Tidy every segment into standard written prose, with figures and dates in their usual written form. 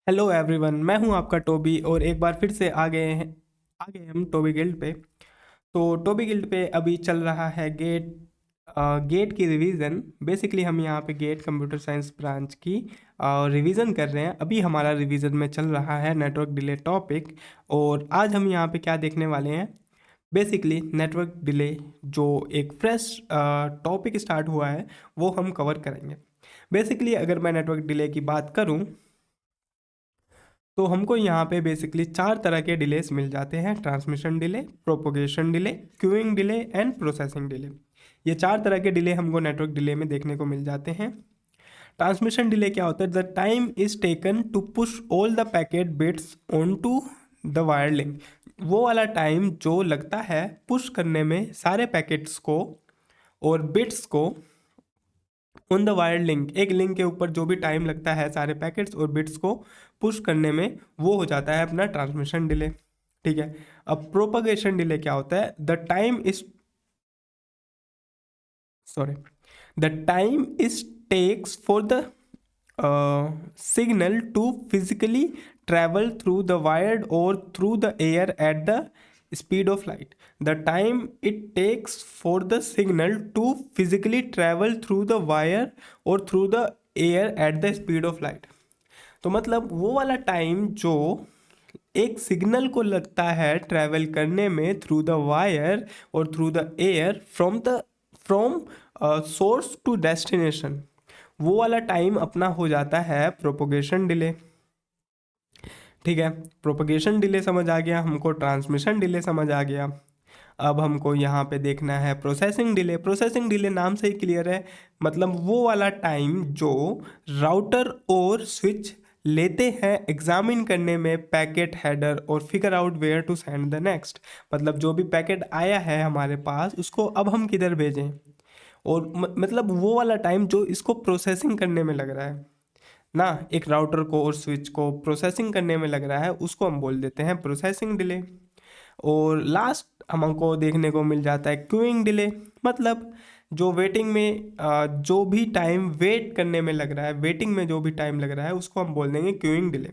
Hello everyone, मैं हूं आपका टोबी और एक बार फिर से आ गए हम टोबी गिल्ड पे। तो टोबी गिल्ड पे अभी चल रहा है गेट की रिवीजन। बेसिकली हम यहाँ पे गेट कंप्यूटर साइंस ब्रांच की रिवीजन कर रहे हैं। अभी हमारा रिवीजन में चल रहा है नेटवर्क डिले टॉपिक। और आज हम यहाँ पे क्या देखने वाले हैं, बेसिकली नेटवर्क डिले जो एक फ्रेश टॉपिक स्टार्ट हुआ है वो हम कवर करेंगे। बेसिकली अगर मैं नेटवर्क डिले की बात करूँ तो हमको यहाँ पे बेसिकली चार तरह के डिलेस मिल जाते हैं: transmission delay, propagation delay, queuing delay and processing delay. ये चार तरह के डिले हमको नेटवर्क डिले में देखने को मिल जाते हैं। ट्रांसमिशन डिले क्या होता है? The time is taken to push all the packet bits on to the wire link. वो वाला टाइम जो लगता है पुश करने में सारे पैकेट्स को और बिट्स को ऑन द वायर लिंक, एक लिंक के ऊपर जो भी टाइम लगता है सारे पैकेट्स और बिट्स को पुश करने में, वो हो जाता है अपना ट्रांसमिशन डिले। ठीक है। अब प्रोपगेशन डिले क्या होता है? The time is takes for the signal to physically travel through the wire or through the air at the speed of light. The time it takes for the signal to physically travel through the wire or through the air at the speed of light. तो मतलब वो वाला time जो एक signal को लगता है travel करने में थ्रू द वायर और through the air from source to destination, वो वाला टाइम अपना हो जाता है प्रोपोगेशन डिले। ठीक है, प्रोपोगेशन डिले समझ आ गया हमको, ट्रांसमिशन डिले समझ आ गया। अब हमको यहाँ पे देखना है प्रोसेसिंग डिले। प्रोसेसिंग डिले नाम से ही क्लियर है, मतलब वो वाला टाइम जो राउटर और स्विच लेते हैं एग्जामिन करने में पैकेट हेडर और figure out where to send the next. मतलब जो भी पैकेट आया है हमारे पास उसको अब हम किधर भेजें, और मतलब वो वाला टाइम जो इसको प्रोसेसिंग करने में लग रहा है ना, एक राउटर को और स्विच को प्रोसेसिंग करने में लग रहा है, उसको हम बोल देते हैं प्रोसेसिंग डिले। और लास्ट हमको देखने को मिल जाता है क्यूइंग डिले। मतलब जो वेटिंग में जो भी टाइम वेट करने में लग रहा है, वेटिंग में जो भी टाइम लग रहा है उसको हम बोल देंगे queuing delay.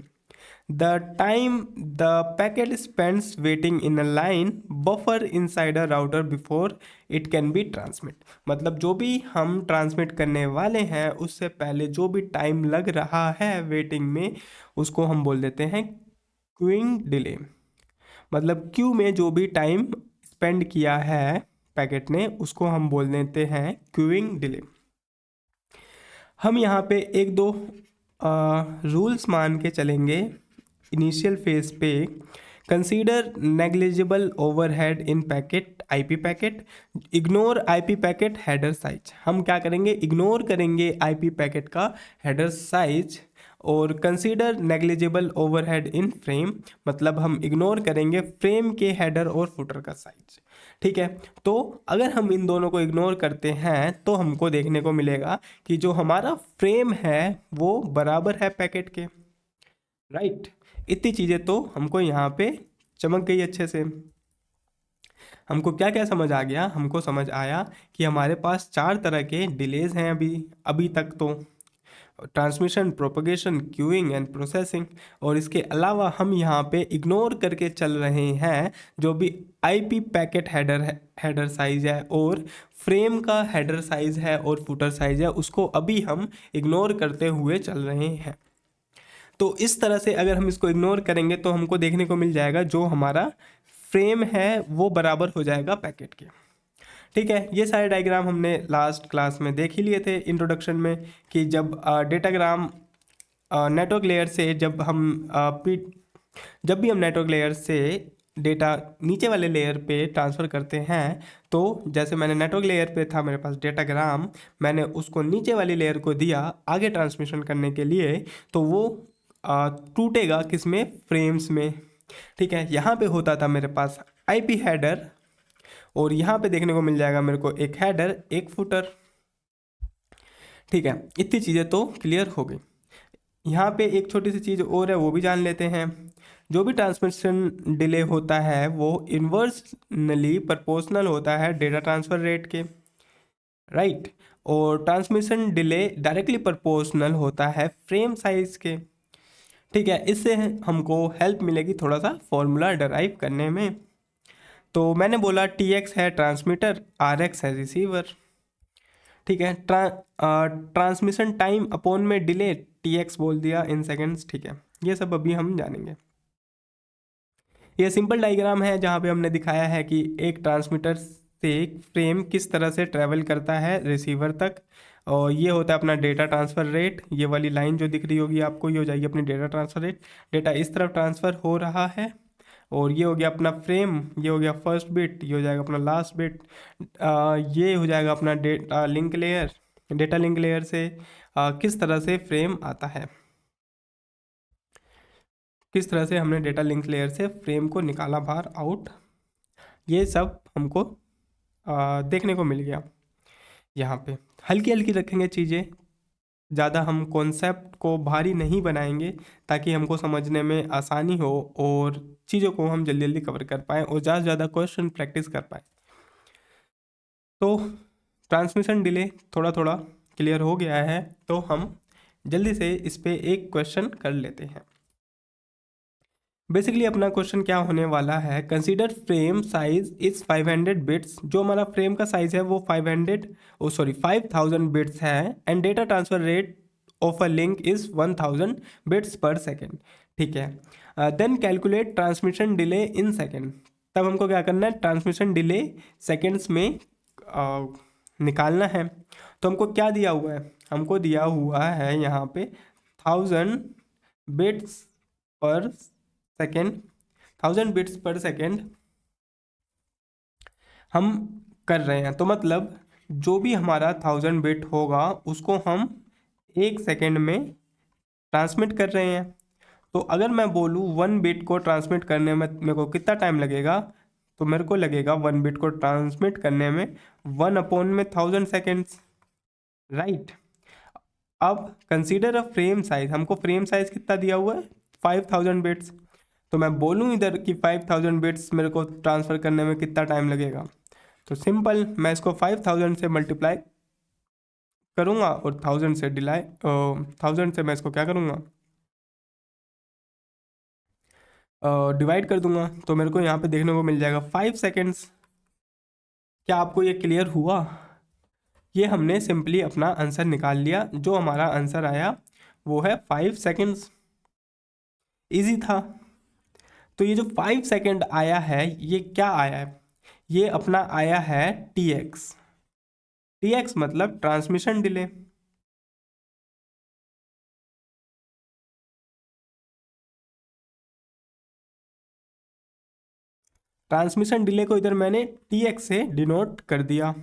The time the packet spends waiting in a line buffer inside a router before it can be transmit. मतलब जो भी हम ट्रांसमिट करने वाले हैं उससे पहले जो भी टाइम लग रहा है वेटिंग में, उसको हम बोल देते हैं क्यूइंग डिले। मतलब क्यू में जो भी टाइम स्पेंड किया है पैकेट ने उसको हम बोल देते हैं क्यूइंग डिले। हम यहाँ पे एक दो रूल्स मान के चलेंगे इनिशियल फेज पे। Consider negligible overhead in packet IP packet, ignore IP packet header size. हम क्या करेंगे? इग्नोर करेंगे आईपी पैकेट का हेडर साइज। और consider negligible overhead in frame, मतलब हम इग्नोर करेंगे फ्रेम के हेडर और फुटर का साइज। ठीक है, तो अगर हम इन दोनों को इग्नोर करते हैं तो हमको देखने को मिलेगा कि जो हमारा फ्रेम है वो बराबर है पैकेट के। राइट, इतनी चीज़ें तो हमको यहाँ पे चमक गई अच्छे से। हमको क्या क्या समझ आ गया? हमको समझ आया कि हमारे पास चार तरह के डिलेज हैं अभी अभी तक तो: transmission, propagation, queuing and processing. और इसके अलावा हम यहाँ पे इग्नोर करके चल रहे हैं जो भी आईपी पैकेट हेडर साइज है और फ्रेम का हेडर साइज है और फुटर साइज है, उसको अभी हम इग्नोर करते हुए चल रहे हैं। तो इस तरह से अगर हम इसको इग्नोर करेंगे तो हमको देखने को मिल जाएगा जो हमारा फ्रेम है वो बराबर हो जाएगा पैकेट के। ठीक है, ये सारे डायग्राम हमने लास्ट क्लास में देख ही लिए थे इंट्रोडक्शन में, कि जब डेटाग्राम नेटवर्क लेयर से जब भी हम नेटवर्क लेयर से डेटा नीचे वाले लेयर पे ट्रांसफ़र करते हैं, तो जैसे मैंने नेटवर्क लेयर पे था मेरे पास डेटाग्राम, मैंने उसको नीचे वाली लेयर को दिया आगे ट्रांसमिशन करने के लिए, तो वो टूटेगा किस में? फ्रेम्स में। ठीक है, यहाँ पे होता था मेरे पास आईपी हेडर, और यहाँ पे देखने को मिल जाएगा मेरे को एक हेडर एक फुटर। ठीक है, इतनी चीज़ें तो क्लियर हो गई। यहाँ पे एक छोटी सी चीज़ और है, वो भी जान लेते हैं। जो भी ट्रांसमिशन डिले होता है वो इन्वर्सनली प्रोपोर्शनल होता है डेटा ट्रांसफ़र रेट के। राइट, और ट्रांसमिशन डिले डायरेक्टली प्रोपोर्शनल होता है फ्रेम साइज के। ठीक है, इससे हमको हेल्प मिलेगी थोड़ा सा फॉर्मूला डराइव करने में। तो मैंने बोला Tx है ट्रांसमीटर, Rx है रिसीवर। ठीक है, ट्रांसमिशन टाइम अपॉन में डिले Tx बोल दिया इन सेकेंड्स। ठीक है, ये सब अभी हम जानेंगे। ये सिंपल डायग्राम है जहाँ पे हमने दिखाया है कि एक ट्रांसमीटर से एक फ्रेम किस तरह से ट्रेवल करता है रिसीवर तक, और ये होता है अपना डेटा ट्रांसफ़र रेट। ये वाली लाइन जो दिख रही होगी आपको, ये हो जाएगी अपनी डेटा ट्रांसफ़र रेट। डेटा इस तरफ ट्रांसफ़र हो रहा है, और ये हो गया अपना फ्रेम, ये हो गया फर्स्ट बिट, ये हो जाएगा अपना लास्ट बिट, ये हो जाएगा अपना data link layer. Data link layer से किस तरह से फ्रेम आता है, किस तरह से हमने डेटा लिंक लेयर से फ्रेम को निकाला बाहर आउट, ये सब हमको देखने को मिल गया। यहाँ पे हल्की हल्की रखेंगे चीज़ें, ज़्यादा हम कॉन्सेप्ट को भारी नहीं बनाएंगे, ताकि हमको समझने में आसानी हो और चीज़ों को हम जल्दी जल्दी कवर कर पाएँ और ज़्यादा से ज़्यादा क्वेश्चन प्रैक्टिस कर पाएँ। तो ट्रांसमिशन डिले थोड़ा थोड़ा क्लियर हो गया है, तो हम जल्दी से इस पर एक क्वेश्चन कर लेते हैं। बेसिकली अपना क्वेश्चन क्या होने वाला है, consider frame size is 500 bits. जो हमारा फ्रेम का साइज है वो 5000 बिट्स है, and data transfer rate of a link is 1000 bits per second. ठीक है, then calculate transmission delay in second. तब हमको क्या करना है, ट्रांसमिशन डिले सेकेंड्स में निकालना है। तो हमको क्या दिया हुआ है, हमको दिया हुआ है यहाँ पे 1000 bits per second. 1000 bits per second हम कर रहे हैं, तो मतलब जो भी हमारा 1000 बिट होगा उसको हम 1 सेकेंड में ट्रांसमिट कर रहे हैं। तो अगर मैं बोलूँ 1 बिट को ट्रांसमिट करने में मेरे को कितना टाइम लगेगा, तो मेरे को लगेगा 1 बिट को ट्रांसमिट करने में 1/1000 सेकेंड्स, राइट। अब कंसीडर अ फ्रेम साइज, हमको फ्रेम साइज कितना दिया हुआ है, 5000 बिट्स। तो मैं बोलूँ इधर कि 5000 बिट्स मेरे को ट्रांसफ़र करने में कितना टाइम लगेगा, तो सिंपल मैं इसको 5000 से मल्टीप्लाई करूँगा और 1000 से 1000 से मैं इसको क्या करूँगा, डिवाइड कर दूंगा। तो मेरे को यहाँ पे देखने को मिल जाएगा 5 सेकेंड्स। क्या आपको ये क्लियर हुआ? ये हमने सिंपली अपना आंसर निकाल लिया। जो हमारा आंसर आया वो है 5 सेकेंड्स। इजी था। तो ये जो 5 सेकेंड आया है, ये क्या आया है, ये अपना आया है Tx। Tx मतलब ट्रांसमिशन डिले। ट्रांसमिशन डिले को इधर मैंने Tx से डिनोट कर दिया।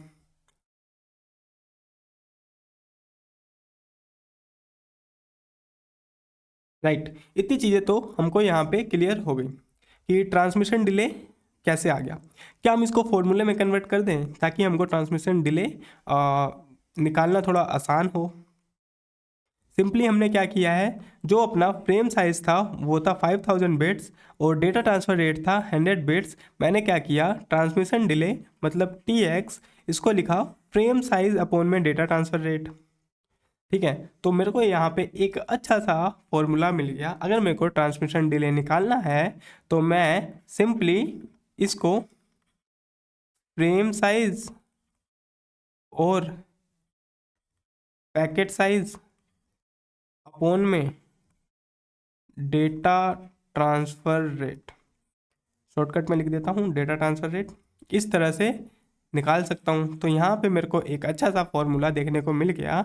राइट, इतनी चीज़ें तो हमको यहाँ पे क्लियर हो गई कि ट्रांसमिशन डिले कैसे आ गया। क्या हम इसको फॉर्मूले में कन्वर्ट कर दें ताकि हमको ट्रांसमिशन डिले निकालना थोड़ा आसान हो? सिंपली हमने क्या किया है, जो अपना फ्रेम साइज था वो था 5000 बिट्स और डेटा ट्रांसफ़र रेट था 100 बिट्स। मैंने क्या किया, ट्रांसमिशन डिले मतलब Tx, इसको लिखा फ्रेम साइज अपॉन में डेटा ट्रांसफ़र रेट। ठीक है, तो मेरे को यहाँ पे एक अच्छा सा फॉर्मूला मिल गया। अगर मेरे को ट्रांसमिशन डिले निकालना है तो मैं सिंपली इसको फ्रेम साइज और पैकेट साइज अपॉन में डेटा ट्रांसफ़र रेट, शॉर्टकट में लिख देता हूँ डेटा ट्रांसफ़र रेट, इस तरह से निकाल सकता हूँ। तो यहाँ पे मेरे को एक अच्छा सा फॉर्मूला देखने को मिल गया,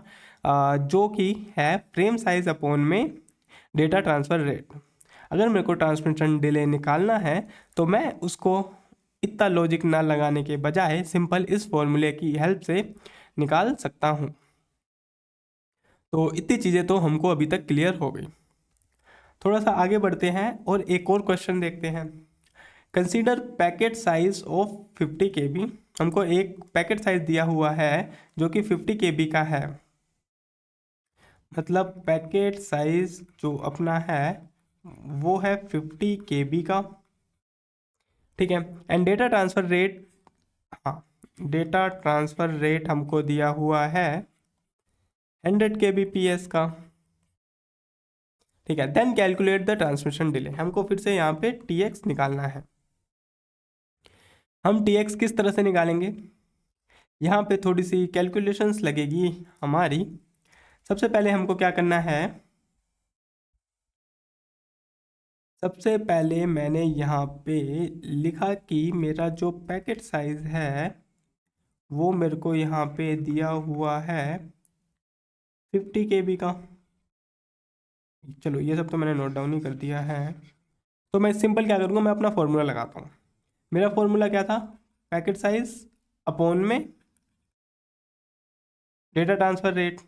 जो कि है फ्रेम साइज अपॉन में डेटा ट्रांसफ़र रेट। अगर मेरे को ट्रांसमिशन डिले निकालना है तो मैं उसको इतना लॉजिक ना लगाने के बजाय सिंपल इस फॉर्मूले की हेल्प से निकाल सकता हूँ। तो इतनी चीज़ें तो हमको अभी तक क्लियर हो गई। थोड़ा सा आगे बढ़ते हैं और एक और क्वेश्चन देखते हैं। Consider packet size of 50 KB। हमको एक पैकेट साइज दिया हुआ है जो कि 50 KB का है। मतलब पैकेट साइज जो अपना है वो है 50 KB का। ठीक है, एंड डेटा ट्रांसफ़र रेट, हाँ, डेटा ट्रांसफ़र रेट हमको दिया हुआ है 100 kbps का। ठीक है। Then calculate the transmission delay, हमको फिर से यहाँ पे Tx निकालना है। हम Tx किस तरह से निकालेंगे, यहाँ पे थोड़ी सी कैलकुलेशंस लगेगी हमारी। सबसे पहले हमको क्या करना है, सबसे पहले मैंने यहाँ पे लिखा कि मेरा जो पैकेट साइज है वो मेरे को यहाँ पे दिया हुआ है 50 KB का। चलो ये सब तो मैंने नोट डाउन ही कर दिया है। तो मैं सिंपल क्या करूँगा, मैं अपना फॉर्मूला लगाता हूँ। मेरा फॉर्मूला क्या था, पैकेट साइज अपॉन में data transfer rate,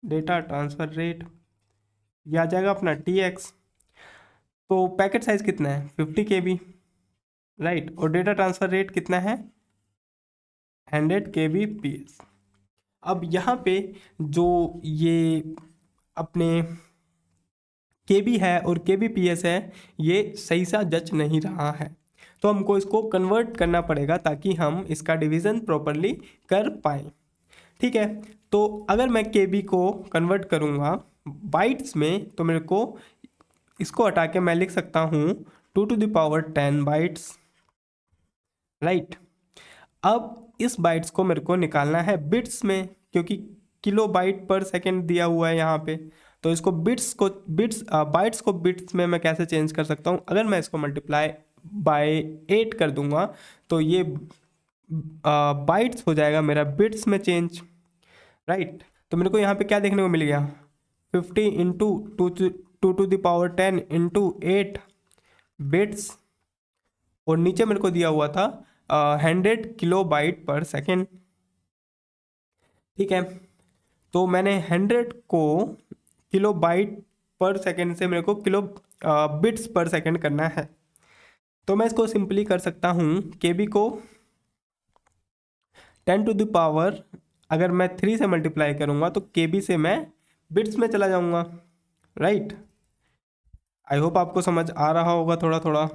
data transfer rate ये आ जाएगा अपना Tx। तो पैकेट साइज कितना है 50 KB, राइट, और डेटा ट्रांसफ़र रेट कितना है 100 kbps। अब यहाँ पे जो ये अपने KB है और kbps है ये सही सा जच नहीं रहा है, तो हमको इसको कन्वर्ट करना पड़ेगा ताकि हम इसका डिवीज़न प्रॉपरली कर पाएँ। ठीक है, तो अगर मैं KB को कन्वर्ट करूँगा बाइट्स में तो मेरे को इसको हटा के मैं लिख सकता हूँ 2⁻10 बाइट्स, राइट। अब इस बाइट्स को मेरे को निकालना है बिट्स में, क्योंकि किलो बाइट पर सेकेंड दिया हुआ है यहाँ पे। तो इसको बाइट्स को बिट्स में मैं कैसे चेंज कर सकता हूँ, अगर मैं इसको मल्टीप्लाई बाय 8 कर दूंगा तो ये बाइट्स हो जाएगा मेरा बिट्स में चेंज, राइट। तो मेरे को यहाँ पे क्या देखने को मिल गया 50 इंटू 2⁻10 इंटू 8 बिट्स, और नीचे मेरे को दिया हुआ था 100 किलोबाइट पर सेकेंड। ठीक है, तो मैंने 100 को किलोबाइट पर सेकेंड से मेरे को किलो बिट्स पर सेकेंड करना है। तो मैं इसको सिंपली कर सकता हूँ KB को 10 टू द पावर, अगर मैं 3 से मल्टीप्लाई करूँगा तो KB से मैं बिट्स में चला जाऊँगा, राइट। आई होप आपको समझ आ रहा होगा थोड़ा थोड़ा।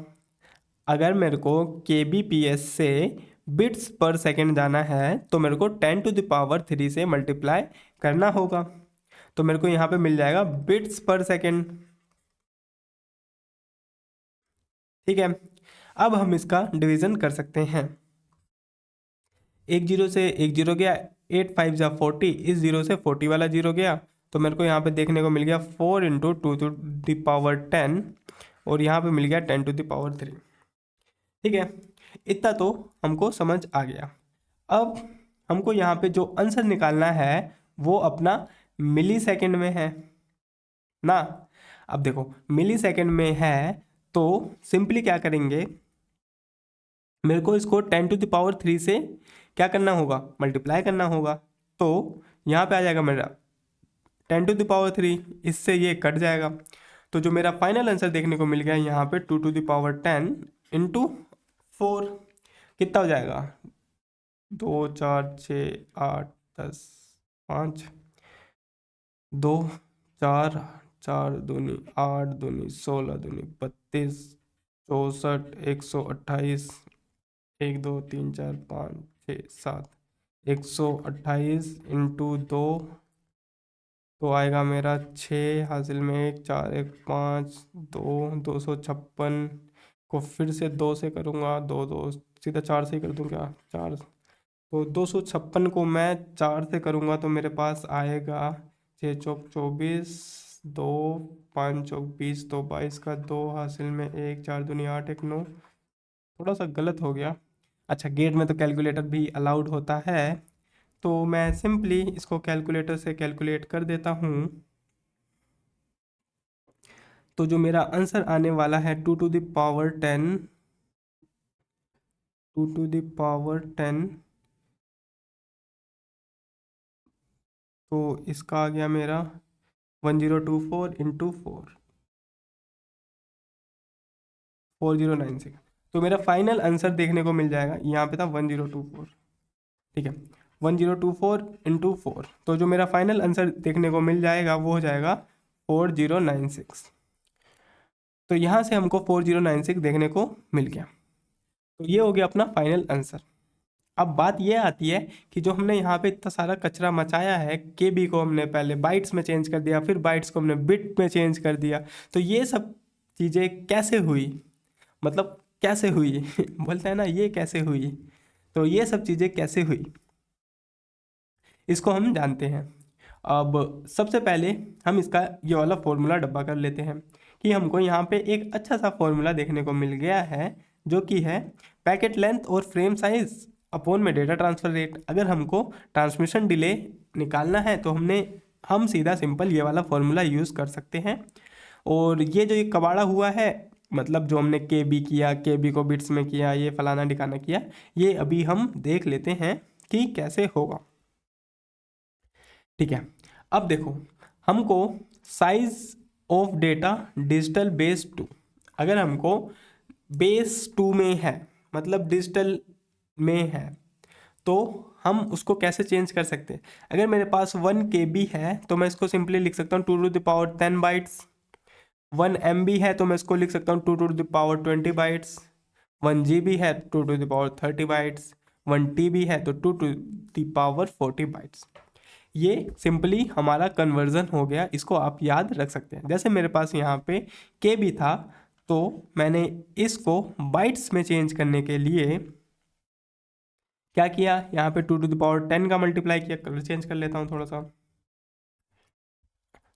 अगर मेरे को kbps से बिट्स पर सेकेंड जाना है तो मेरे को 10 टू द पावर 3 से मल्टीप्लाई करना होगा, तो मेरे को यहाँ पे मिल जाएगा बिट्स पर सेकेंड। ठीक है, अब हम इसका डिवीज़न कर सकते हैं। एक जीरो से एक जीरो गया, 8 5 जा 40, इस जीरो से 40 वाला जीरो गया, तो मेरे को यहाँ पे देखने को मिल गया 4 इंटू 2⁻10 और यहाँ पे मिल गया 10 टू द पावर 3। ठीक है, इतना तो हमको समझ आ गया। अब हमको यहाँ पे जो आंसर निकालना है वो अपना मिली सेकेंड में है ना। अब देखो मिली सेकेंड में है तो सिंपली क्या करेंगे, मेरे को इसको 10 टू द पावर 3 से क्या करना होगा, मल्टीप्लाई करना होगा। तो यहाँ पे आ जाएगा मेरा 10 टू द पावर 3, इससे ये कट जाएगा। तो जो मेरा फाइनल आंसर देखने को मिल गया यहाँ पे 2 टू द पावर 10 इंटू 4 कितना हो जाएगा 2 4 6 8 10 5 2 4 4 दूनी 8 दूनी 16 दूनी 32 64 128 1 2 3 4 5 6 7 128 इंटू 2 तो आएगा मेरा 6 हासिल में 1 4 1 5 2 256 को फिर से 2 से करूँगा 2 2 सीधा 4 से ही कर दूँ क्या 4, तो 256 को मैं 4 से करूँगा तो मेरे पास आएगा 6 चौक 24 2 5 चौक 20 तो 22 का 2 हासिल में 1 4 दूनी 8 1 9, थोड़ा सा गलत हो गया। अच्छा गेट में तो कैलकुलेटर भी अलाउड होता है, तो मैं सिंपली इसको कैलकुलेटर से कैलकुलेट कर देता हूँ। तो जो मेरा आंसर आने वाला है 2 to the power 10 2 to the power 10, तो इसका आ गया मेरा 1024 इंटू 4 4096। तो मेरा फाइनल आंसर देखने को मिल जाएगा, यहाँ पे था 1024, ठीक है 1024 इंटू 4, तो जो मेरा फाइनल आंसर देखने को मिल जाएगा वो हो जाएगा 4096। तो यहाँ से हमको 4096 देखने को मिल गया, तो ये हो गया अपना फाइनल आंसर। अब बात ये आती है कि जो हमने यहाँ पे इतना सारा कचरा मचाया है, के बी को हमने पहले बाइट्स में चेंज कर दिया, फिर बाइट्स को हमने बिट में चेंज कर दिया, तो ये सब चीज़ें कैसे हुई, मतलब कैसे हुई बोलते हैं ना ये कैसे हुई, तो ये सब चीज़ें कैसे हुई इसको हम जानते हैं। अब सबसे पहले हम इसका ये वाला फॉर्मूला डब्बा कर लेते हैं कि हमको यहाँ पे एक अच्छा सा फॉर्मूला देखने को मिल गया है, जो कि है पैकेट लेंथ और फ्रेम साइज अपॉन में डेटा ट्रांसफ़र रेट। अगर हमको ट्रांसमिशन डिले निकालना है तो हम सीधा सिंपल ये वाला फॉर्मूला यूज़ कर सकते हैं। और ये जो ये कबाड़ा हुआ है, मतलब जो हमने के बी किया, के बी को बिट्स में किया, ये फलाना ठिकाना किया, ये अभी हम देख लेते हैं कि कैसे होगा। ठीक है, अब देखो हमको size of data digital base 2, अगर हमको बेस 2 में है, मतलब डिजिटल में है, तो हम उसको कैसे चेंज कर सकते हैं। अगर मेरे पास 1 KB है तो मैं इसको सिंपली लिख सकता हूँ 2 to the power 10 bytes. 1 MB है तो मैं इसको लिख सकता हूँ 2 to the power 20 bytes. 1 GB है 2 to the power 30 bytes. 1 TB है तो 2 to the power 40 बाइट्स। ये सिंपली हमारा कन्वर्जन हो गया, इसको आप याद रख सकते हैं। जैसे मेरे पास यहाँ पे के बी था, तो मैंने इसको बाइट्स में चेंज करने के लिए क्या किया, यहाँ पे 2 to the power 10 का मल्टीप्लाई किया। कलर चेंज कर लेता हूँ थोड़ा सा,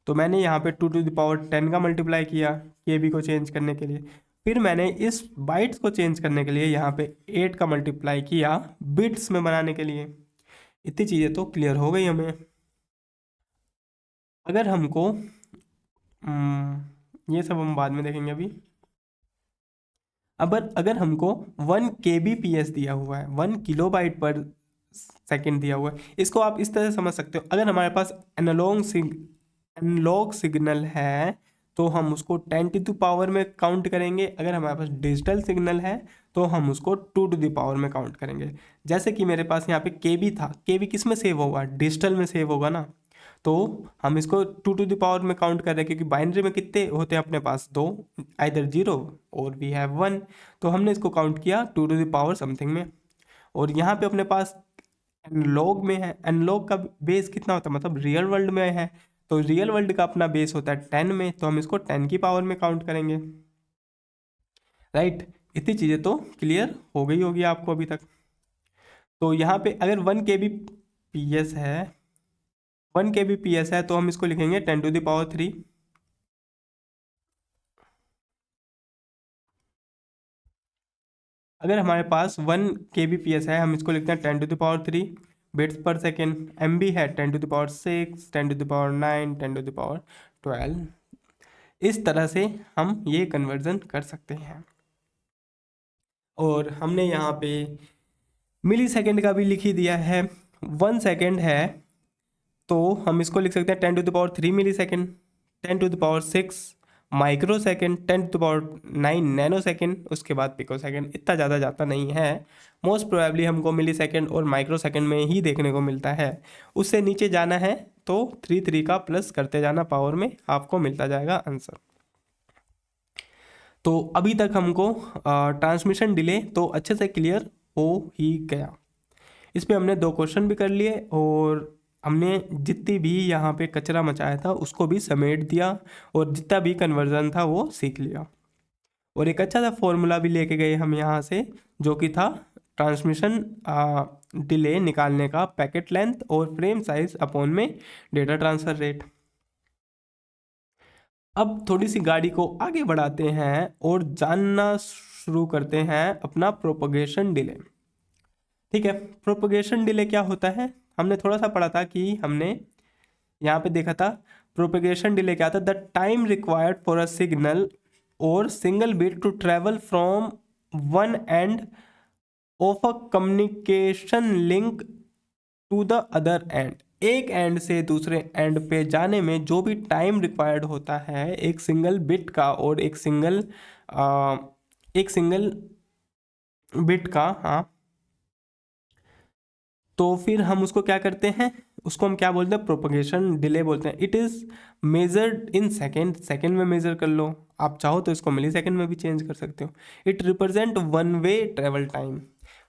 तो मैंने यहाँ पे 2 to the power 10 का मल्टीप्लाई किया के बी को चेंज करने के लिए। फिर मैंने इस बाइट्स को चेंज करने के लिए यहाँ पे 8 का मल्टीप्लाई किया बिट्स में बनाने के लिए। इतनी चीज़ें तो क्लियर हो गई हमें। अगर हमको ये सब हम बाद में देखेंगे अभी। अब अगर हमको 1 kbps दिया हुआ है, 1 किलोबाइट पर सेकेंड दिया हुआ है, इसको आप इस तरह से समझ सकते हो। अगर हमारे पास एनालॉग सिग्नल है तो हम उसको 10 टू द पावर में काउंट करेंगे। अगर हमारे पास डिजिटल सिग्नल है तो हम उसको 2 टू द पावर में काउंट करेंगे। जैसे कि मेरे पास यहाँ पे के बी था, के बी किस में सेव होगा, डिजिटल में सेव होगा ना, तो हम इसको 2 टू द पावर में काउंट कर रहे हैं, क्योंकि बाइनरी में कितने होते हैं अपने पास, 2, आइदर 0 और वी हैव 1, तो हमने इसको काउंट किया 2 टू द पावर समथिंग में। और यहाँ पे अपने पास एनालॉग में है, एनालॉग का बेस कितना होता है, मतलब रियल वर्ल्ड में है, तो रियल वर्ल्ड का अपना बेस होता है 10 में, तो हम इसको 10 की पावर में काउंट करेंगे। राइट, इतनी चीज़ें तो क्लियर हो गई होगी आपको अभी तक। तो यहाँ पे अगर 1 kbps है, 1 kbps है तो हम इसको लिखेंगे 10 टू द पावर 3। अगर हमारे पास 1 kbps है, हम इसको लिखते हैं 10 to the power 3 bits per second. MB है 10 to the power 6, 10 to the power 9, 10 to the power 12। इस तरह से हम ये कन्वर्जन कर सकते हैं। और हमने यहाँ पे मिली सेकेंड का भी लिख ही दिया है। 1 सेकेंड है तो हम इसको लिख सकते हैं 10 to the power 3 millisecond, 10 to the power 6 microsecond, 10 to the power 9 nanosecond, उसके बाद पिको सेकेंड। इतना ज़्यादा जाता नहीं है, मोस्ट प्रोबेबली हमको मिली सेकेंड और माइक्रो सेकेंड में ही देखने को मिलता है। उससे नीचे जाना है तो 3 का प्लस करते जाना पावर में, आपको मिलता जाएगा आंसर। तो अभी तक हमको ट्रांसमिशन डिले तो अच्छे से क्लियर हो ही गया। इस पे हमने 2 क्वेश्चन भी कर लिए और हमने जितनी भी यहाँ पे कचरा मचाया था उसको भी समेट दिया, और जितना भी कन्वर्जन था वो सीख लिया। और एक अच्छा सा फॉर्मूला भी लेके गए हम यहाँ से, जो कि था ट्रांसमिशन डिले निकालने का, पैकेट लेंथ और फ्रेम साइज अपॉन में डेटा ट्रांसफ़र रेट। अब थोड़ी सी गाड़ी को आगे बढ़ाते हैं और जानना शुरू करते हैं अपना प्रोपगेशन डिले। ठीक है, प्रोपगेशन डिले क्या होता है, हमने थोड़ा सा पढ़ा था कि हमने यहाँ पे देखा था प्रोपगेशन डिले क्या था, the time required for a signal और single bit to travel from one end of a communication link to the other end. एक एंड से दूसरे एंड पे जाने में जो भी टाइम रिक्वायर्ड होता है एक सिंगल बिट का और एक सिंगल बिट का, हाँ, तो फिर हम उसको क्या करते हैं, उसको हम क्या बोलते हैं, प्रोपगेशन डिले बोलते हैं। It is measured in second, second में मेजर कर लो, आप चाहो तो इसको मिली सेकेंड में भी चेंज कर सकते हो। It represent one way travel time,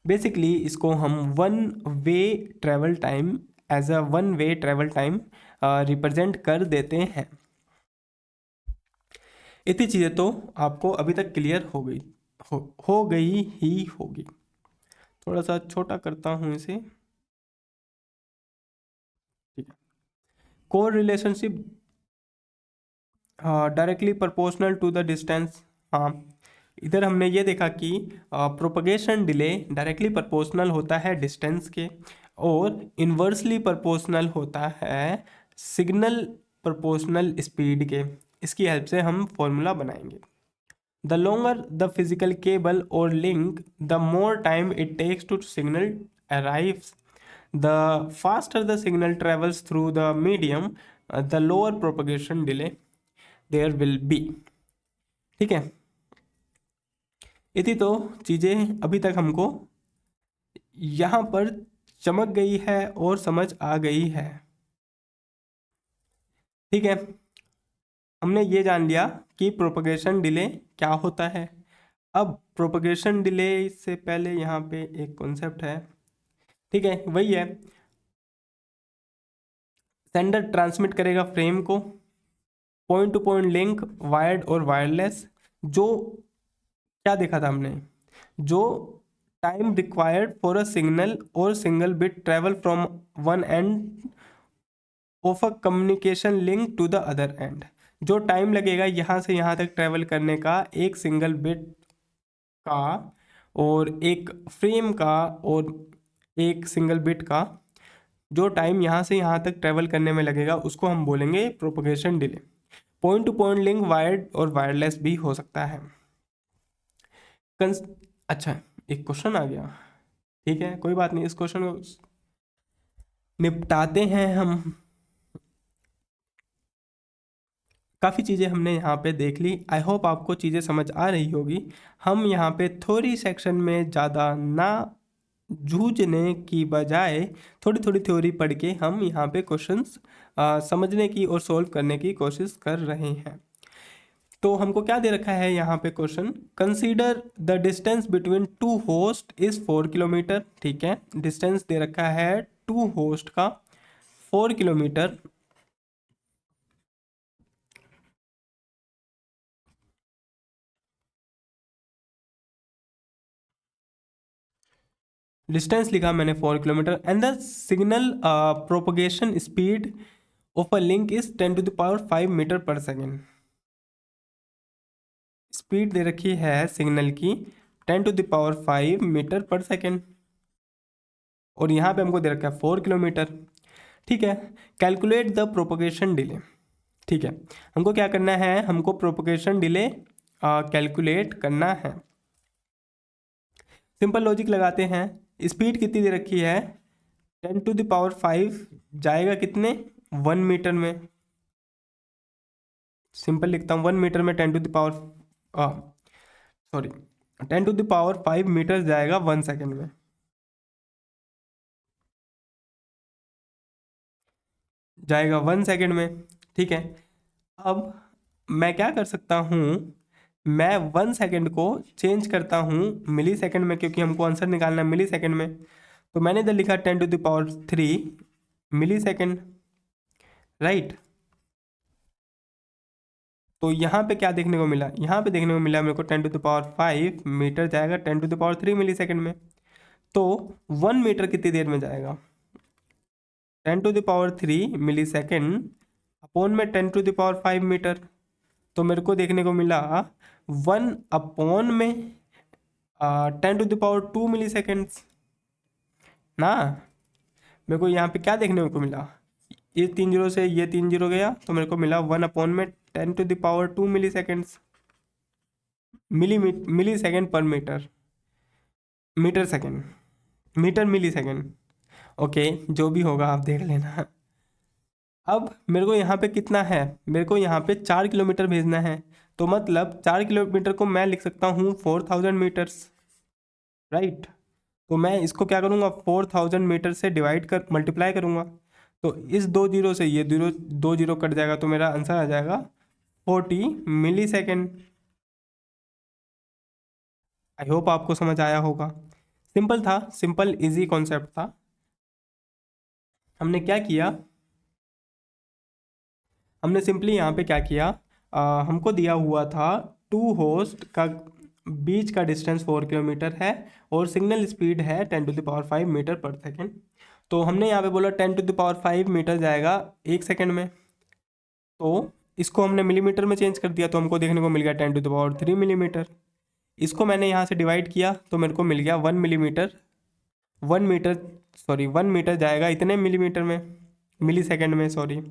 basically इसको हम one way travel time as a one way travel time represent कर देते हैं। इतनी चीज़ें तो आपको अभी तक क्लियर हो गई ही होगी। थोड़ा सा छोटा करता हूँ इसे, ठीक है। Core relationship directly proportional to the distance. हाँ, इधर हमने ये देखा कि प्रोपगेशन डिले डायरेक्टली प्रोपोर्शनल होता है डिस्टेंस के, और इन्वर्सली प्रोपोर्शनल होता है सिग्नल प्रोपोर्शनल स्पीड के। इसकी हेल्प से हम फॉर्मूला बनाएंगे। The longer the physical cable or link, the more time it takes to signal arrives. The faster the signal travels through the medium, the lower propagation delay there will be। ठीक है, इतनी तो चीज़ें अभी तक हमको यहाँ पर चमक गई है और समझ आ गई है। ठीक है, हमने ये जान लिया कि प्रोपगेशन डिले क्या होता है। अब प्रोपगेशन डिले से पहले यहाँ पे एक कॉन्सेप्ट है, ठीक है, वही है, सेंडर ट्रांसमिट करेगा फ्रेम को, point to point link wired और वायरलेस। जो क्या देखा था हमने, जो time required for a signal और single bit travel from one end of a communication link to the other end. जो टाइम लगेगा यहाँ से यहाँ तक ट्रेवल करने का एक सिंगल बिट का और एक फ्रेम का और एक सिंगल बिट का, जो टाइम यहाँ से यहाँ तक ट्रेवल करने में लगेगा उसको हम बोलेंगे propagation delay. Point to point link wired और वायरलेस भी हो सकता है। अच्छा, एक क्वेश्चन आ गया, ठीक है, कोई बात नहीं, इस क्वेश्चन को निपटाते हैं हम। काफ़ी चीज़ें हमने यहाँ पे देख ली, आई होप आपको चीज़ें समझ आ रही होगी। हम यहाँ पे थ्योरी सेक्शन में ज़्यादा ना जूझने की बजाय थोड़ी थोड़ी थ्योरी पढ़ के हम यहाँ पे क्वेश्चंस समझने की और सॉल्व करने की कोशिश कर रहे हैं। तो हमको क्या दे रखा है यहाँ पे question, consider the distance between two host is 4 kilometre. ठीक है, डिस्टेंस दे रखा है टू होस्ट का 4 किलोमीटर। डिस्टेंस लिखा मैंने 4 kilometre, and the signal propagation speed of a link is 10 to the power 5 metre per second. Speed दे रखी है सिग्नल की 10 to the power 5 metre per second, और यहाँ पे हमको दे रखा है 4 किलोमीटर। ठीक है, कैलकुलेट द प्रोपगेशन डिले। ठीक है, हमको क्या करना है, हमको प्रोपगेशन डिले कैलकुलेट करना है। सिंपल लॉजिक लगाते हैं, स्पीड कितनी दे रखी है 10 टू द पावर 5, जाएगा कितने 1 मीटर में। सिंपल लिखता हूँ 1 मीटर में 10 to the power 10 to the power 5 metre जाएगा 1 सेकेंड में, जाएगा 1 सेकेंड में। ठीक है, अब मैं क्या कर सकता हूँ, मैं 1 सेकेंड को चेंज करता हूँ मिली सेकेंड में, क्योंकि हमको आंसर निकालना है मिली सेकेंड में। तो मैंने इधर लिखा 10 to the power 3 millisecond, right. तो यहाँ पे क्या देखने को मिला, यहाँ पे देखने को मिला मेरे को 10 टू द पावर 5 मीटर जाएगा 10 to the power 3 millisecond में। तो 1 मीटर कितनी देर में जाएगा, 10 to the power 3 millisecond upon में 10 टू द पावर 5 मीटर। तो मेरे को देखने को मिला 1 अपॉन में 10 to the power 2 milliseconds ना। मेरे को यहाँ पे क्या देखने को मिला, ये 3 जीरो से ये 3 जीरो गया, तो मेरे को मिला 1 अपॉन में 10 to the power 2 milliseconds, millisecond per metre, metre second, metre millisecond, okay, जो भी होगा आप देख लेना। अब मेरे को यहाँ पे कितना है, मेरे को यहाँ पे 4 किलोमीटर भेजना है, तो मतलब 4 किलोमीटर को मैं लिख सकता हूँ 4000 मीटर्स, राइट। तो मैं इसको क्या करूँगा, 4000 मीटर से डिवाइड कर मल्टीप्लाई करूँगा। तो इस 2 जीरो से ये 2 जीरो कट जाएगा, तो मेरा आंसर आ जाएगा 40 मिली सेकेंड। आई होप आपको समझ आया होगा। सिंपल था, सिंपल इजी कॉन्सेप्ट था। हमने क्या किया, हमने सिंपली यहाँ पे क्या किया, हमको दिया हुआ था टू होस्ट का बीच का डिस्टेंस 4 किलोमीटर है और सिग्नल स्पीड है 10⁵ मीटर पर सेकेंड। तो हमने यहाँ पे बोला 10⁵ मीटर जाएगा 1 सेकेंड में, तो इसको हमने मिलीमीटर में चेंज कर दिया तो हमको देखने को मिल गया 10⁻³ मिलीमीटर। इसको मैंने यहाँ से डिवाइड किया तो मेरे को मिल गया 1 मिलीमीटर, 1 मीटर जाएगा इतने मिलीमीटर में, मिली सेकेंड में सॉरी।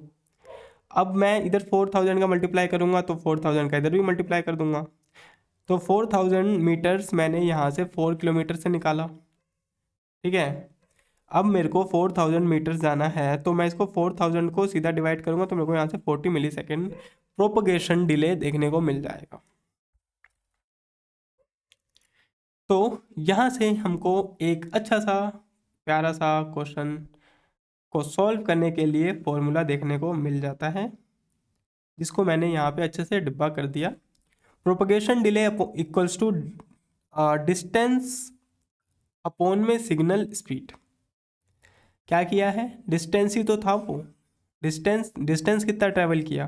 अब मैं इधर 4000 का मल्टीप्लाई करूँगा तो 4000 का इधर भी मल्टीप्लाई कर दूंगा, तो 4000 मीटर्स मैंने यहाँ से 4 किलोमीटर से निकाला। ठीक है, अब मेरे को 4000 मीटर्स जाना है तो मैं इसको 4000 को सीधा डिवाइड करूँगा तो मेरे को यहाँ से 40 मिली सेकेंड प्रोपगेशन डिले देखने को मिल जाएगा। तो यहाँ से हमको एक अच्छा सा प्यारा सा क्वेश्चन को सॉल्व करने के लिए फॉर्मूला देखने को मिल जाता है, जिसको मैंने यहाँ पे अच्छे से डिब्बा कर दिया। Propagation delay equals to distance upon में सिग्नल स्पीड। क्या किया है, डिस्टेंस ही तो था वो, डिस्टेंस कितना ट्रैवल किया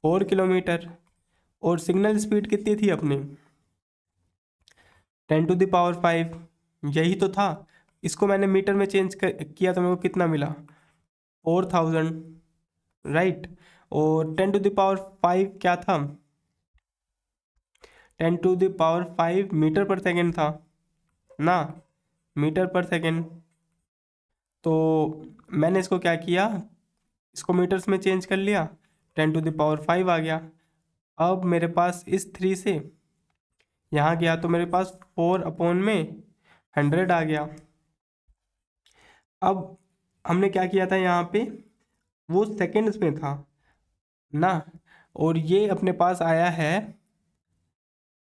4 किलोमीटर और सिग्नल स्पीड कितनी थी अपनी 10⁵, यही तो था। इसको मैंने मीटर में चेंज किया तो मेरे को कितना मिला 4000, राइट। और 10⁵ क्या था 10⁵ मीटर पर सेकेंड था ना, मीटर पर सेकेंड। तो मैंने इसको क्या किया, इसको मीटर्स में चेंज कर लिया, 10⁵ आ गया। अब मेरे पास इस 3 से यहाँ गया तो मेरे पास 4/100 आ गया। अब हमने क्या किया था यहाँ पे, वो सेकेंड्स में था ना, और ये अपने पास आया है,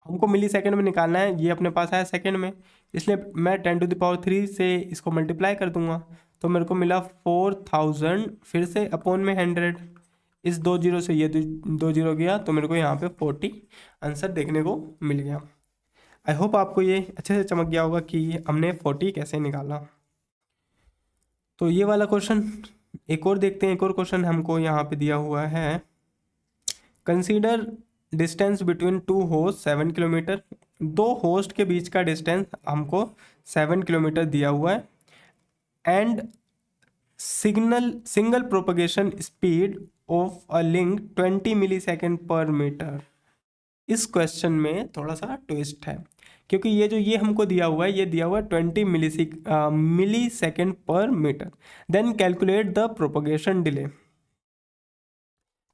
हमको मिली सेकेंड में निकालना है, ये अपने पास आया सेकेंड में, इसलिए मैं 10⁵ से इसको मल्टीप्लाई कर दूंगा तो मेरे को मिला 4000 फिर से अपॉन में 100, इस 2 जीरो से ये 2 जीरो गया तो मेरे को यहाँ पे 40 आंसर देखने को मिल गया। आई होप आपको ये अच्छे से चमक गया होगा कि हमने 40 कैसे निकाला। तो ये वाला क्वेश्चन एक और देखते हैं, एक और क्वेश्चन हमको यहाँ पे दिया हुआ है, consider distance between two host 7 kilometre. दो होस्ट के बीच का डिस्टेंस हमको 7 किलोमीटर दिया हुआ है and single propagation speed of a link 20 millisecond per metre. इस क्वेश्चन में थोड़ा सा ट्विस्ट है, क्योंकि ये हमको दिया हुआ है, ये दिया हुआ है 20 millisecond per metre, then calculate the propagation delay.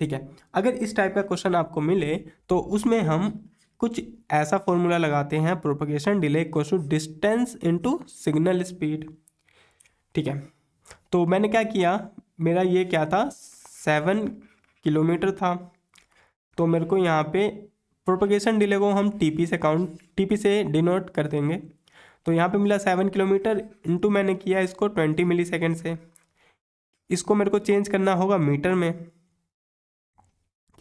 ठीक है, अगर इस टाइप का क्वेश्चन आपको मिले तो उसमें हम कुछ ऐसा फॉर्मूला लगाते हैं, propagation delay equals to distance into signal speed. ठीक है, तो मैंने क्या किया, मेरा ये क्या था 7 किलोमीटर था, तो मेरे को यहाँ पे प्रोपगेशन डिले को हम टीपी से डिनोट कर देंगे। तो यहाँ पे मिला 7 किलोमीटर इंटू मैंने किया इसको 20 मिली सेकेंड से, इसको मेरे को चेंज करना होगा मीटर में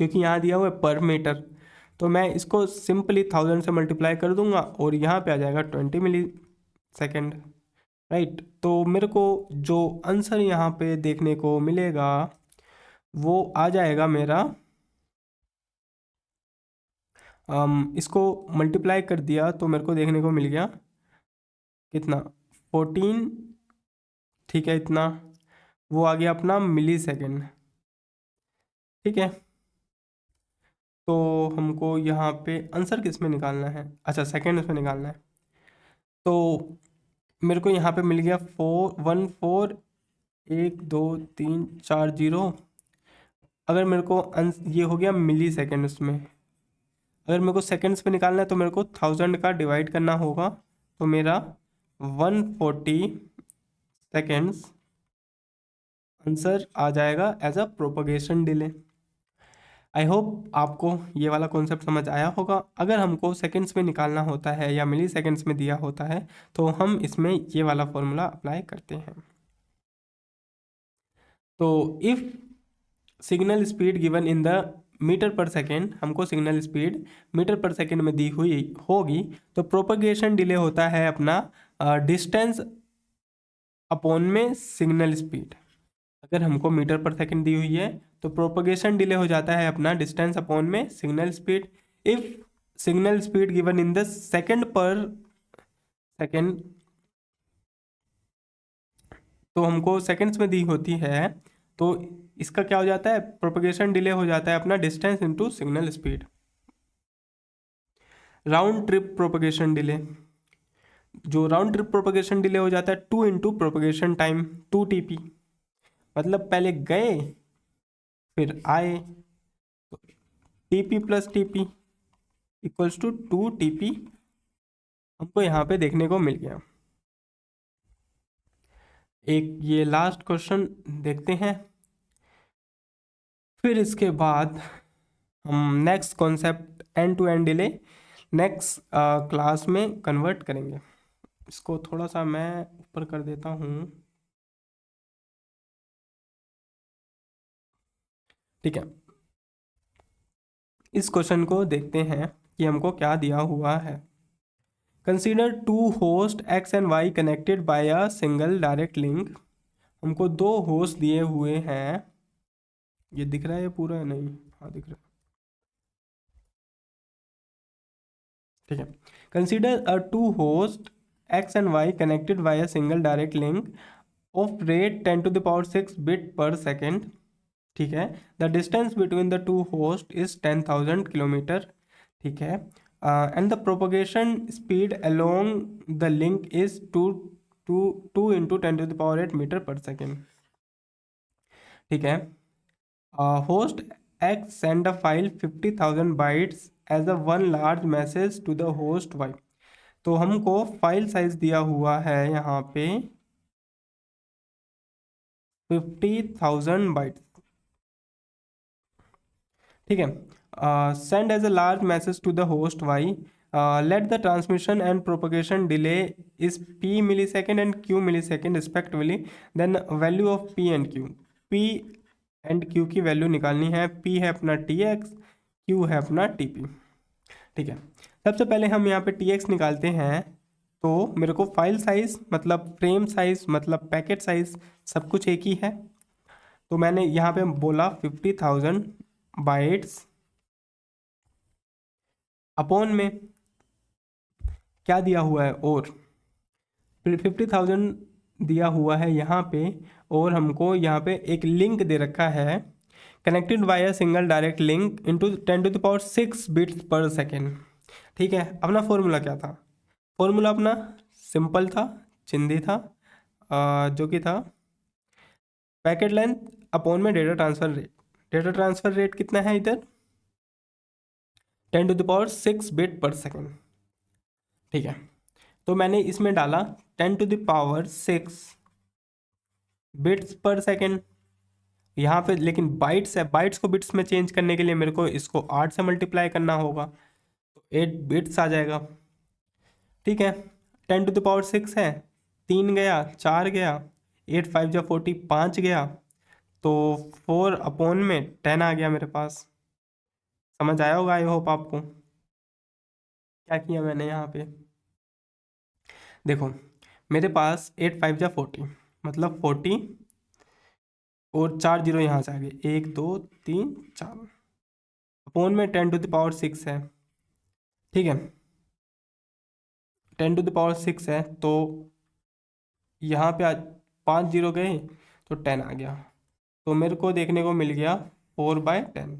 क्योंकि यहाँ दिया हुआ है पर मीटर, तो मैं इसको सिंपली 1000 से मल्टीप्लाई कर दूंगा और यहाँ पे आ जाएगा 20 मिली सेकेंड, राइट। तो मेरे को जो आंसर यहाँ पे देखने को मिलेगा वो आ जाएगा मेरा, इसको मल्टीप्लाई कर दिया तो मेरे को देखने को मिल गया कितना 14, ठीक है, इतना वो आ गया अपना मिली सेकेंड। ठीक है, तो हमको यहाँ पे आंसर किस में निकालना है, अच्छा सेकेंड में निकालना है। तो मेरे को यहाँ पे मिल गया 4 1 2 3 4 0। अगर मेरे को ये हो गया मिली सेकेंड्स में, अगर मेरे को सेकेंड्स में निकालना है तो मेरे को 1000 का डिवाइड करना होगा, तो मेरा 140 सेकेंड्स आंसर आ जाएगा as a propagation delay. I hope आपको ये वाला कॉन्सेप्ट समझ आया होगा। अगर हमको सेकेंड्स में निकालना होता है या मिली सेकेंड्स में दिया होता है तो हम इसमें ये वाला फॉर्मूला अप्लाई करते हैं। तो if signal speed given in the metre per second, हमको signal speed metre per second में दी हुई होगी, तो प्रोपगेशन डिले होता है अपना डिस्टेंस अपॉन में सिग्नल स्पीड। अगर हमको मीटर पर सेकेंड दी हुई है तो प्रोपगेशन डिले हो जाता है अपना डिस्टेंस अपॉन में signal speed. If signal speed given in the second पर सेकेंड, तो हमको सेकेंड्स में दी होती है, तो इसका क्या हो जाता है, प्रोपगेशन डिले हो जाता है अपना distance into signal speed. Round trip propagation delay, जो राउंड ट्रिप प्रोपगेशन डिले हो जाता है 2 इंटू प्रोपगेशन टाइम 2 TP, मतलब पहले गए फिर आए, तो TP plus TP equals to 2 TP हमको यहाँ पे देखने को मिल गया। एक ये लास्ट क्वेश्चन देखते हैं, फिर इसके बाद हम next concept end to end delay next class में कन्वर्ट करेंगे। इसको थोड़ा सा मैं ऊपर कर देता हूँ, ठीक है। इस क्वेश्चन को देखते हैं कि हमको क्या दिया हुआ है। Consider two host X and Y connected by a single direct link. हमको दो होस्ट दिए हुए हैं, ये दिख रहा है ये पूरा, नहीं हाँ दिख रहा है, ठीक है। Consider a two host X and Y connected by a single direct link of rate 10⁶ bit per second, ठीक है। The distance between the two host is 10,000 kilometre, ठीक है। And the propagation speed along the link is two into 10⁸ metre per second, ठीक है। Host X send a file 50,000 bytes as a one large message to the host Y। तो हमको file size दिया हुआ है यहाँ पे 50,000 बाइट्स, ठीक है। Send as a large message to the host Y, let the transmission and propagation delay is P millisecond and Q millisecond respectively, then value of P and Q। P and Q की value निकालनी है, P है अपना TX, Q है अपना TP, ठीक है। सबसे पहले हम यहाँ पे TX निकालते हैं, तो मेरे को फाइल साइज मतलब फ्रेम साइज मतलब पैकेट साइज सब कुछ एक ही है, तो मैंने यहाँ पे बोला 50,000 बाइट्स अपॉन में क्या दिया हुआ है, और 50,000 दिया हुआ है यहाँ पे, और हमको यहाँ पे एक लिंक दे रखा है connected via single direct link into 10⁶ bits per second, ठीक है। अपना फॉर्मूला क्या था, फॉर्मूला अपना सिंपल था, चिंदी था, जो कि था पैकेट लेंथ अपॉन में data transfer rate. Data transfer rate कितना है इधर, 10⁶ बिट पर सेकेंड, ठीक है। तो मैंने इसमें डाला 10⁶ बिट्स पर सेकेंड यहाँ पे, लेकिन बाइट्स है, बाइट्स को बिट्स में चेंज करने के लिए मेरे को इसको 8 से मल्टीप्लाई करना होगा, तो 8 बिट्स आ जाएगा, ठीक है। 10⁶ है, 3 गया 4 गया, 8 5 जा 40 5 गया, तो 4 अपॉन में 10 आ गया मेरे पास। समझ आया होगा आई होप आपको क्या किया मैंने यहाँ पे। देखो मेरे पास 8 5 जा 40 मतलब 40 और 4 जीरो यहाँ से आ गए, 1 2 3 4 अपॉन में 10⁶ है, ठीक है। 10⁶ है, तो यहाँ पे आज 5 जीरो गए तो 10 आ गया, तो मेरे को देखने को मिल गया 4/10,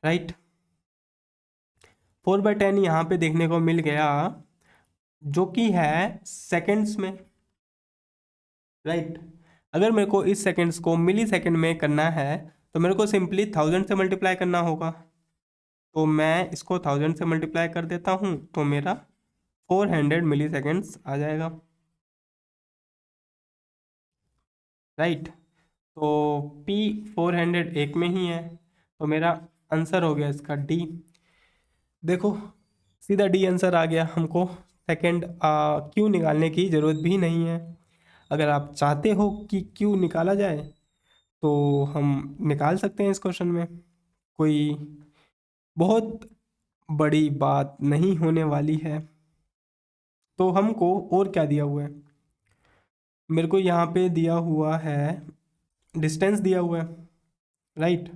राइट। 4/10 यहाँ पे देखने को मिल गया, जो कि है सेकेंड्स में, राइट। अगर मेरे को इस सेकेंड्स को मिली सेकेंड में करना है तो मेरे को सिंपली 1000 से मल्टीप्लाई करना होगा, तो मैं इसको 1000 से मल्टीप्लाई कर देता हूँ, तो मेरा 400 मिली सेकेंड्स आ जाएगा, राइट। तो P 400 एक में ही है, तो मेरा आंसर हो गया इसका D। देखो सीधा D आंसर आ गया, हमको सेकेंड Q निकालने की ज़रूरत भी नहीं है। अगर आप चाहते हो कि Q निकाला जाए तो हम निकाल सकते हैं इस क्वेश्चन में। कोई बहुत बड़ी बात नहीं होने वाली है। तो हमको और क्या दिया हुआ है, मेरे को यहाँ पे दिया हुआ है डिस्टेंस दिया हुआ है, राइट।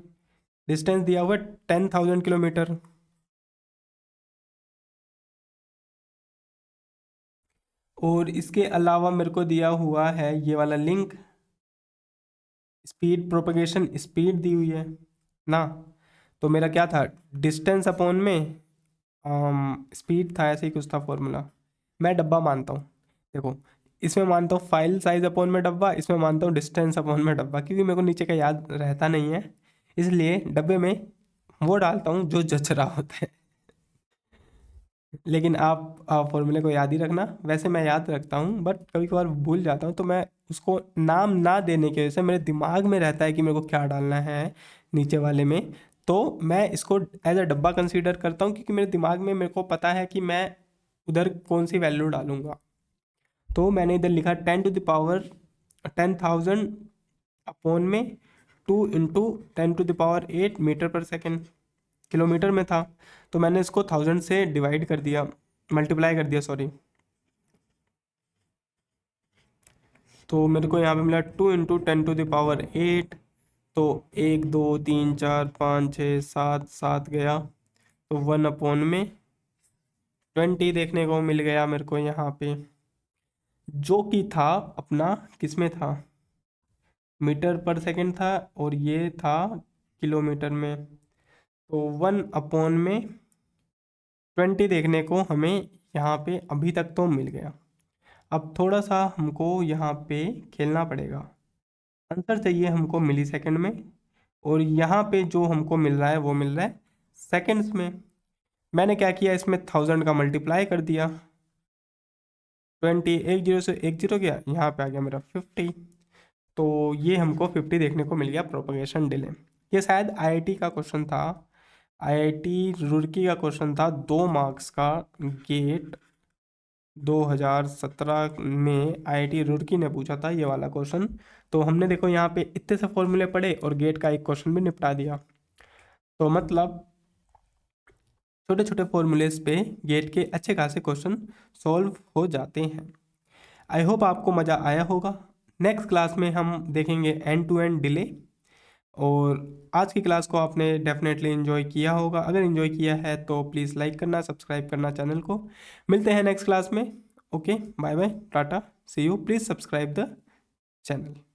डिस्टेंस दिया हुआ है 10,000 किलोमीटर। और इसके अलावा मेरे को दिया हुआ है ये वाला लिंक, स्पीड प्रोपगेशन स्पीड दी हुई है ना। तो मेरा क्या था, डिस्टेंस अपॉन में स्पीड था, ऐसे ही कुछ था फॉर्मूला। मैं डब्बा मानता हूँ, देखो इसमें मानता हूँ फाइल साइज अपॉन में डब्बा, इसमें मानता हूँ डिस्टेंस अपॉन में डब्बा, क्योंकि मेरे को नीचे का याद रहता नहीं है, इसलिए डब्बे में वो डालता हूँ जो जच रहा होता है। लेकिन आप फॉर्मूले को याद ही रखना। वैसे मैं याद रखता हूँ बट कभी कभार भूल जाता हूँ, तो मैं उसको नाम ना देने की वजह से मेरे दिमाग में रहता है कि मेरे को क्या डालना है नीचे वाले में, तो मैं इसको एज अ डब्बा कंसीडर करता हूँ, क्योंकि मेरे दिमाग में मेरे को पता है कि मैं उधर कौन सी वैल्यू डालूंगा। तो मैंने इधर लिखा 10 अपॉन में 2 × 10⁸ मीटर पर सेकेंड, किलोमीटर में था, तो मैंने इसको 1000 से डिवाइड कर दिया, मल्टीप्लाई कर दिया सॉरी। तो मेरे को यहाँ पे मिला 2 × 10⁸, तो 1 2 3 4 5 6 7 7 गया, तो 1/20 देखने को मिल गया मेरे को यहाँ पे, जो कि था अपना किस में था, मीटर पर सेकंड था, और ये था किलोमीटर में। तो 1/20 देखने को हमें यहाँ पे अभी तक तो मिल गया। अब थोड़ा सा हमको यहाँ पे खेलना पड़ेगा, आंसर चाहिए हमको मिली सेकेंड में, और यहाँ पे जो हमको मिल रहा है वो मिल रहा है सेकेंड्स में। मैंने क्या किया, इसमें 1000 का मल्टीप्लाई कर दिया, 20 एक जीरो से एक जीरो गया, यहाँ पे आ गया मेरा 50। तो ये हमको 50 देखने को मिल गया प्रोपगेशन डिले। ये शायद आईआईटी का क्वेश्चन था, आईआईटी रुड़की का क्वेश्चन था, 2 मार्क्स का, गेट 2017 में आईआईटी रुड़की ने पूछा था ये वाला क्वेश्चन। तो हमने देखो यहाँ पे इतने से फॉर्मूले पढ़े और गेट का एक क्वेश्चन भी निपटा दिया। तो मतलब छोटे छोटे फॉर्मूलेस पे गेट के अच्छे खासे क्वेश्चन सॉल्व हो जाते हैं। आई होप आपको मज़ा आया होगा। नेक्स्ट क्लास में हम देखेंगे एंड टू एंड डिले। और आज की क्लास को आपने डेफिनेटली इन्जॉय किया होगा, अगर इन्जॉय किया है तो प्लीज़ लाइक करना, सब्सक्राइब करना चैनल को। मिलते हैं नेक्स्ट क्लास में। Okay, bye bye, tata, see you. Please subscribe the channel.